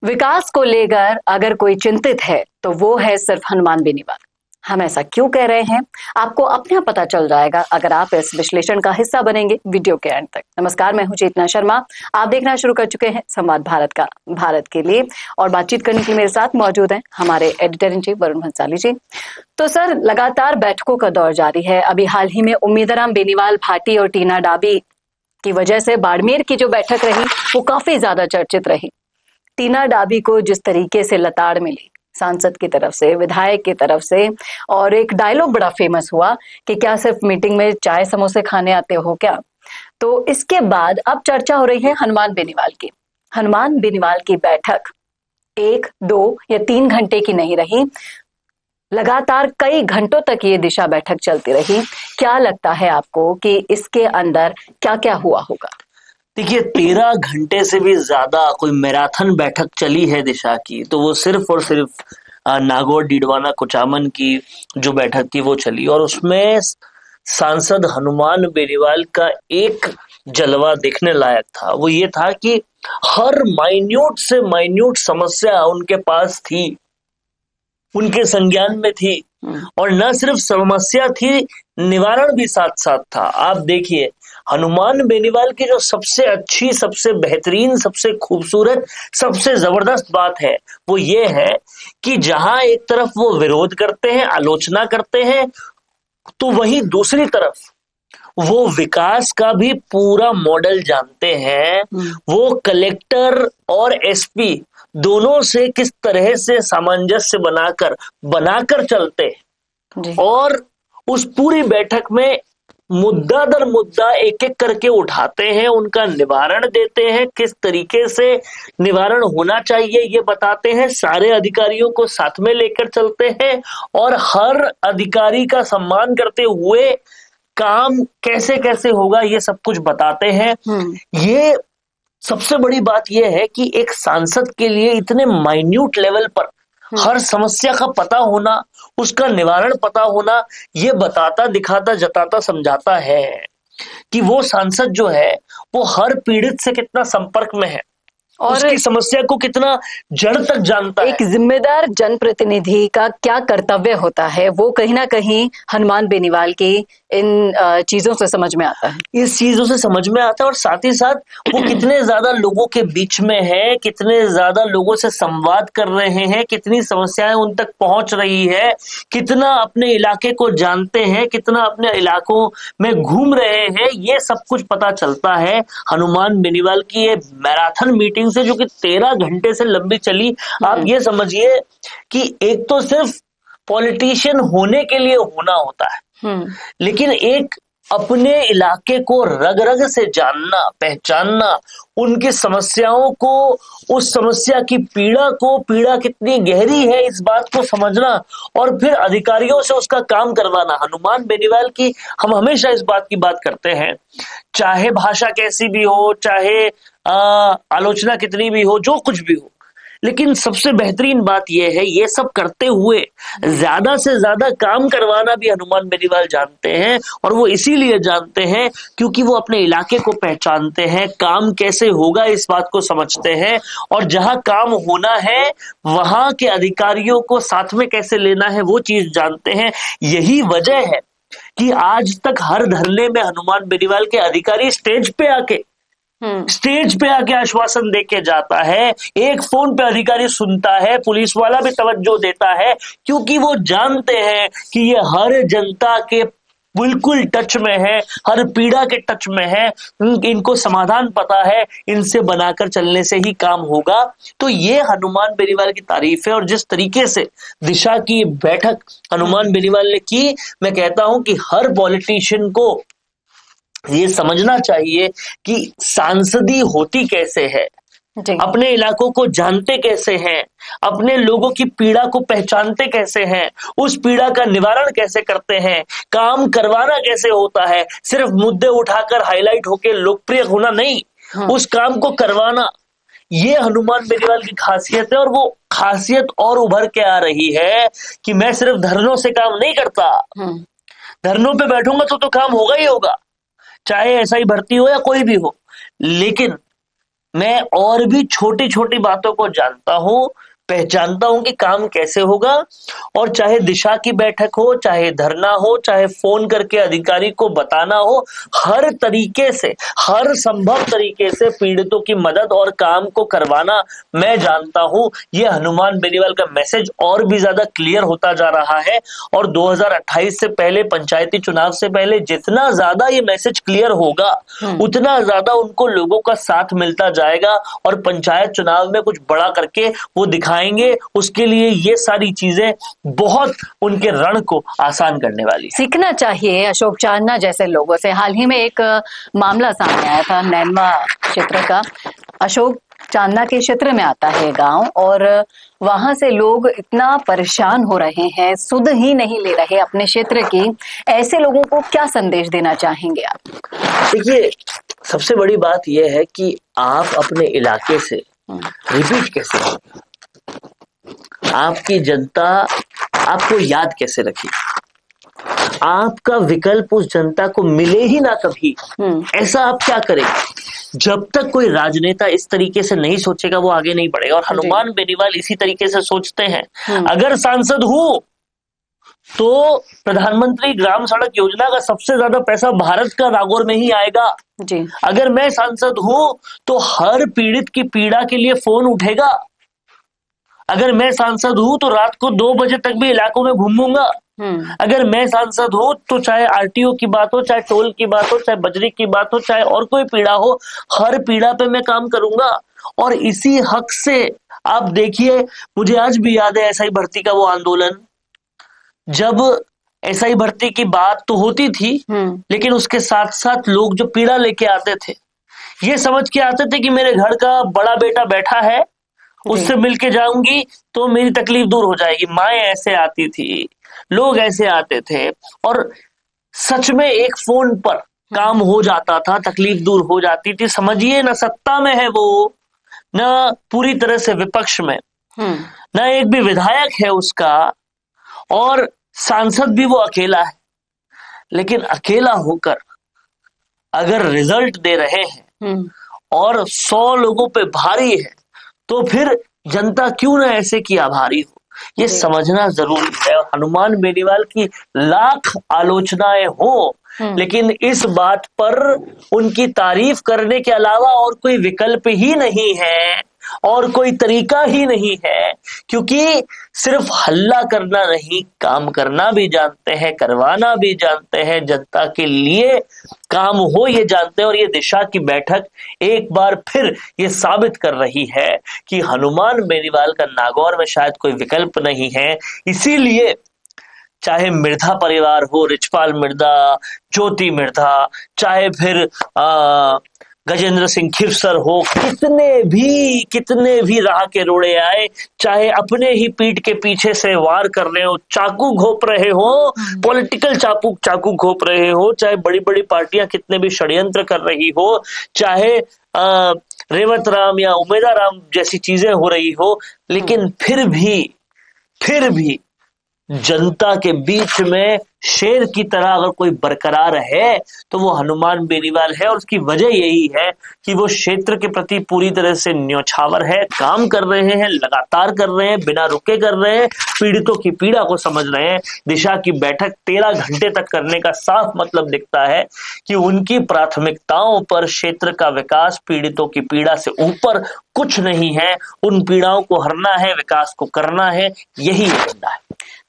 विकास को लेकर अगर कोई चिंतित है तो वो है सिर्फ हनुमान बेनीवाल। हम ऐसा क्यों कह रहे हैं आपको अपने आप पता चल जाएगा अगर आप इस विश्लेषण का हिस्सा बनेंगे वीडियो के अंत तक। नमस्कार, मैं हूं चेतना शर्मा। आप देखना शुरू कर चुके हैं संवाद भारत का, भारत के लिए। और बातचीत करने के लिए मेरे साथ मौजूद हैं हमारे editor in chief Varun Bhansali ji. तो सर, लगातार बैठकों का दौर जारी है। अभी हाल ही में उम्मीदराम बेनीवाल भाटी और टीना डाबी की वजह से बाड़मेर की जो बैठक रही वो काफी ज्यादा चर्चित रही। टीना डाबी को जिस तरीके से लताड़ मिली सांसद की तरफ से, विधायक की तरफ से, और एक डायलॉग बड़ा फेमस हुआ कि क्या सिर्फ मीटिंग में चाय समोसे खाने आते हो क्या। तो इसके बाद अब चर्चा हो रही है हनुमान बेनीवाल की। हनुमान बेनीवाल की बैठक 1, 2 या 3 घंटे की नहीं रही, लगातार कई घंटों तक ये दिशा बैठक चलती रही। क्या लगता है आपको कि इसके अंदर क्या क्या हुआ होगा? देखिए, 13 घंटे से भी ज्यादा कोई मैराथन बैठक चली है दिशा की, तो वो सिर्फ और सिर्फ नागौर डीडवाना कुचामन की जो बैठक थी वो चली। और उसमें सांसद हनुमान बेनीवाल का एक जलवा देखने लायक था। वो ये था कि हर माइन्यूट से माइन्यूट समस्या उनके पास थी, उनके संज्ञान में थी। और न सिर्फ समस्या थी, निवारण भी साथ साथ था। आप देखिए, हनुमान बेनीवाल की जो सबसे अच्छी, सबसे बेहतरीन, सबसे खूबसूरत, सबसे जबरदस्त बात है वो ये है कि जहां एक तरफ वो विरोध करते हैं, आलोचना करते हैं, तो वहीं दूसरी तरफ वो विकास का भी पूरा मॉडल जानते हैं। वो कलेक्टर और एसपी दोनों से किस तरह से सामंजस्य बनाकर चलते हैं और उस पूरी बैठक में मुद्दा दर मुद्दा एक एक करके उठाते हैं, उनका निवारण देते हैं, किस तरीके से निवारण होना चाहिए ये बताते हैं, सारे अधिकारियों को साथ में लेकर चलते हैं और हर अधिकारी का सम्मान करते हुए काम कैसे कैसे होगा ये सब कुछ बताते हैं। ये सबसे बड़ी बात यह है कि एक सांसद के लिए इतने माइन्यूट लेवल पर हर समस्या का पता होना, उसका निवारण पता होना, ये बताता, दिखाता, जताता, समझाता है कि वो सांसद जो है वो हर पीड़ित से कितना संपर्क में है और उसकी समस्या को कितना जड़ तक जानता है। एक जिम्मेदार जनप्रतिनिधि का क्या कर्तव्य होता है वो कहीं ना कहीं हनुमान बेनीवाल की इन चीजों से समझ में आता है। इस चीजों से समझ में आता है और साथ ही साथ वो कितने ज्यादा लोगों के बीच में है, कितने ज्यादा लोगों से संवाद कर रहे हैं, कितनी समस्याएं उन तक पहुंच रही है, कितना अपने इलाके को जानते हैं, कितना अपने इलाकों में घूम रहे हैं, ये सब कुछ पता चलता है हनुमान बेनीवाल की ये मैराथन मीटिंग से, जो कि 13 घंटे से लंबी चली। आप ये समझिए कि एक तो सिर्फ पॉलिटिशियन होने के लिए होना होता है, लेकिन एक अपने इलाके को रग रग से जानना, पहचानना, उनकी समस्याओं को, उस समस्या की पीड़ा कितनी गहरी है इस बात को समझना और फिर अधिकारियों से उसका काम करवाना। हनुमान बेनीवाल की हम हमेशा इस बात की बात करते हैं, चाहे भाषा कैसी भी हो, चाहे आलोचना कितनी भी हो, जो कुछ भी हो, लेकिन सबसे बेहतरीन बात यह है, ये सब करते हुए ज्यादा से ज्यादा काम करवाना भी हनुमान बेनीवाल जानते हैं। और वो इसीलिए जानते हैं क्योंकि वो अपने इलाके को पहचानते हैं, काम कैसे होगा इस बात को समझते हैं और जहां काम होना है वहां के अधिकारियों को साथ में कैसे लेना है वो चीज जानते हैं। यही वजह है कि आज तक हर धरने में हनुमान बेनीवाल के अधिकारी स्टेज पे आके आश्वासन देके जाता है। एक फोन पे अधिकारी सुनता है, पुलिस वाला भी तवज्जो देता है, क्योंकि वो जानते हैं कि ये हर जनता के बिल्कुल टच में है, हर पीड़ा के टच में है, इनको समाधान पता है, इनसे बनाकर चलने से ही काम होगा। तो ये हनुमान बेनीवाल की तारीफ है। और जिस तरीके से दिशा की बैठक हनुमान बेनीवाल ने की, मैं कहता हूं कि हर पॉलिटिशियन को ये समझना चाहिए कि सांसदी होती कैसे है, अपने इलाकों को जानते कैसे हैं, अपने लोगों की पीड़ा को पहचानते कैसे हैं, उस पीड़ा का निवारण कैसे करते हैं, काम करवाना कैसे होता है, सिर्फ मुद्दे उठाकर हाईलाइट होकर लोकप्रिय होना नहीं, उस काम को करवाना, ये हनुमान बेनीवाल की खासियत है। और वो खासियत और उभर के आ रही है कि मैं सिर्फ धरनों से काम नहीं करता, धरनों पे बैठूंगा तो काम होगा ही होगा, चाहे एसआई भर्ती हो या कोई भी हो, लेकिन मैं और भी छोटी छोटी बातों को जानता हूं, पहचानता हूं कि काम कैसे होगा। और चाहे दिशा की बैठक हो, चाहे धरना हो, चाहे फोन करके अधिकारी को बताना हो, हर तरीके से, हर संभव तरीके से पीड़ितों की मदद और काम को करवाना मैं जानता हूं। ये हनुमान बेनीवाल का मैसेज और भी ज्यादा क्लियर होता जा रहा है। और 2028 से पहले, पंचायती चुनाव से पहले जितना ज्यादा ये मैसेज क्लियर होगा, उतना ज्यादा उनको लोगों का साथ मिलता जाएगा और पंचायत चुनाव में कुछ बड़ा करके वो दिखाएंगे। उसके लिए ये सारी चीजें बहुत उनके रण को आसान करने वाली। सीखना चाहिए अशोक चांदना जैसे लोगों से। हाल ही में एक मामला सामने आया था नैनवा क्षेत्र का। अशोक चांदना के क्षेत्र में आता है गांव, और वहां से लोग इतना परेशान हो रहे हैं, सुध ही नहीं ले रहे अपने क्षेत्र की। ऐसे लोगों को क्या संदेश देना चाहेंगे आप? देखिए, सबसे बड़ी बात यह है कि आप अपने इलाके से रिपीट कैसे करें, आपकी जनता आपको याद कैसे रखी, आपका विकल्प उस जनता को मिले ही ना कभी, ऐसा आप क्या करेंगे? जब तक कोई राजनेता इस तरीके से नहीं सोचेगा वो आगे नहीं बढ़ेगा। और हनुमान बेनीवाल इसी तरीके से सोचते हैं। अगर सांसद हूं तो प्रधानमंत्री ग्राम सड़क योजना का सबसे ज्यादा पैसा भारत का नागौर में ही आएगा जी। अगर मैं सांसद हूं तो हर पीड़ित की पीड़ा के लिए फोन उठेगा। अगर मैं सांसद हूं तो रात को 2 बजे तक भी इलाकों में घूमूंगा। अगर मैं सांसद हूं तो चाहे आरटीओ की बात हो, चाहे टोल की बात हो, चाहे बजरी की बात हो, चाहे और कोई पीड़ा हो, हर पीड़ा पे मैं काम करूंगा। और इसी हक से आप देखिए, मुझे आज भी याद है एसआई भर्ती का वो आंदोलन। जब एसआई भर्ती की बात तो होती थी, लेकिन उसके साथ साथ लोग जो पीड़ा लेके आते थे, ये समझ के आते थे कि मेरे घर का बड़ा बेटा बैठा है, उससे मिलके जाऊंगी तो मेरी तकलीफ दूर हो जाएगी। माएं ऐसे आती थी, लोग ऐसे आते थे, और सच में एक फोन पर काम हो जाता था, तकलीफ दूर हो जाती थी। समझिए, न सत्ता में है वो, न पूरी तरह से विपक्ष में, न एक भी विधायक है उसका, और सांसद भी वो अकेला है। लेकिन अकेला होकर अगर रिजल्ट दे रहे हैं और 100 लोगों पे भारी है, तो फिर जनता क्यों ना ऐसे की आभारी हो, ये समझना जरूरी है। और हनुमान बेनीवाल की लाख आलोचनाएं हो, लेकिन इस बात पर उनकी तारीफ करने के अलावा और कोई विकल्प ही नहीं है और कोई तरीका ही नहीं है। क्योंकि सिर्फ हल्ला करना नहीं, काम करना भी जानते हैं, करवाना भी जानते हैं, जनता के लिए काम हो ये जानते हैं। और ये दिशा की बैठक एक बार फिर ये साबित कर रही है कि हनुमान बेनीवाल का नागौर में शायद कोई विकल्प नहीं है। इसीलिए चाहे मिर्धा परिवार हो, रिचपाल मिर्धा, ज्योति मिर्धा, चाहे फिर गजेंद्र सिंह खिवसर हो, कितने भी राह के रोड़े आए, चाहे अपने ही पीठ के पीछे से वार कर रहे हो, चाकू घोप रहे हो, पॉलिटिकल चाकू घोप रहे हो, चाहे बड़ी बड़ी पार्टियां कितने भी षड्यंत्र कर रही हो, चाहे रेवत राम या उमेदा राम जैसी चीजें हो रही हो, लेकिन फिर भी जनता के बीच में शेर की तरह अगर कोई बरकरार है तो वो हनुमान बेनीवाल है। और उसकी वजह यही है कि वो क्षेत्र के प्रति पूरी तरह से न्योछावर है, काम कर रहे हैं, लगातार कर रहे हैं, बिना रुके कर रहे हैं, पीड़ितों की पीड़ा को समझ रहे हैं। दिशा की बैठक 13 घंटे तक करने का साफ मतलब दिखता है कि उनकी प्राथमिकताओं पर क्षेत्र का विकास पीड़ितों की पीड़ा से ऊपर कुछ नहीं है। उन पीड़ाओं को हरना है, विकास को करना है, यही एजेंडा है।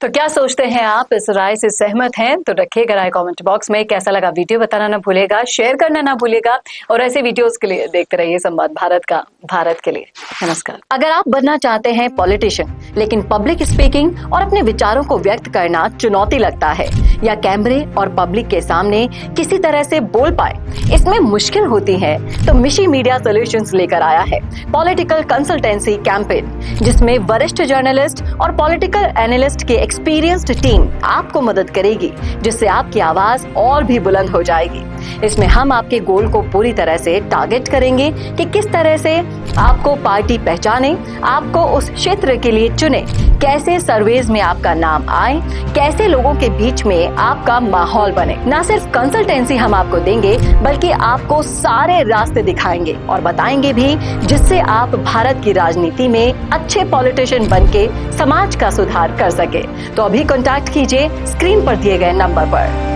तो क्या सोचते हैं आप? इस राय से सहमत हैं तो रखिएगा राय कमेंट बॉक्स में। कैसा लगा वीडियो बताना ना भूलिएगा, शेयर करना ना भूलिएगा, और ऐसे वीडियोस के लिए देखते रहिए संवाद भारत के लिए। नमस्कार। अगर आप बनना चाहते हैं पॉलिटिशियन, लेकिन पब्लिक स्पीकिंग और अपने विचारों को व्यक्त करना चुनौती लगता है, या कैमरे और पब्लिक के सामने किसी तरह से बोल पाए इसमें मुश्किल होती है, तो मिशी मीडिया सॉल्यूशंस लेकर आया है पॉलिटिकल कंसल्टेंसी कैंपेन, जिसमें वरिष्ठ जर्नलिस्ट और पॉलिटिकल एनालिस्ट की एक्सपीरियंस्ड टीम आपको मदद करेगी, जिससे आपकी आवाज और भी बुलंद हो जाएगी। इसमें हम आपके गोल को पूरी तरह से टारगेट करेंगे कि किस तरह से आपको पार्टी पहचाने, आपको उस क्षेत्र के लिए चुने, कैसे सर्वेज में आपका नाम आए, कैसे लोगों के बीच में आपका माहौल बने। न सिर्फ कंसल्टेंसी हम आपको देंगे बल्कि आपको सारे रास्ते दिखाएंगे और बताएंगे भी, जिससे आप भारत की राजनीति में अच्छे पॉलिटिशियन बनके समाज का सुधार कर सके। तो अभी कांटेक्ट कीजिए स्क्रीन पर दिए गए नंबर पर।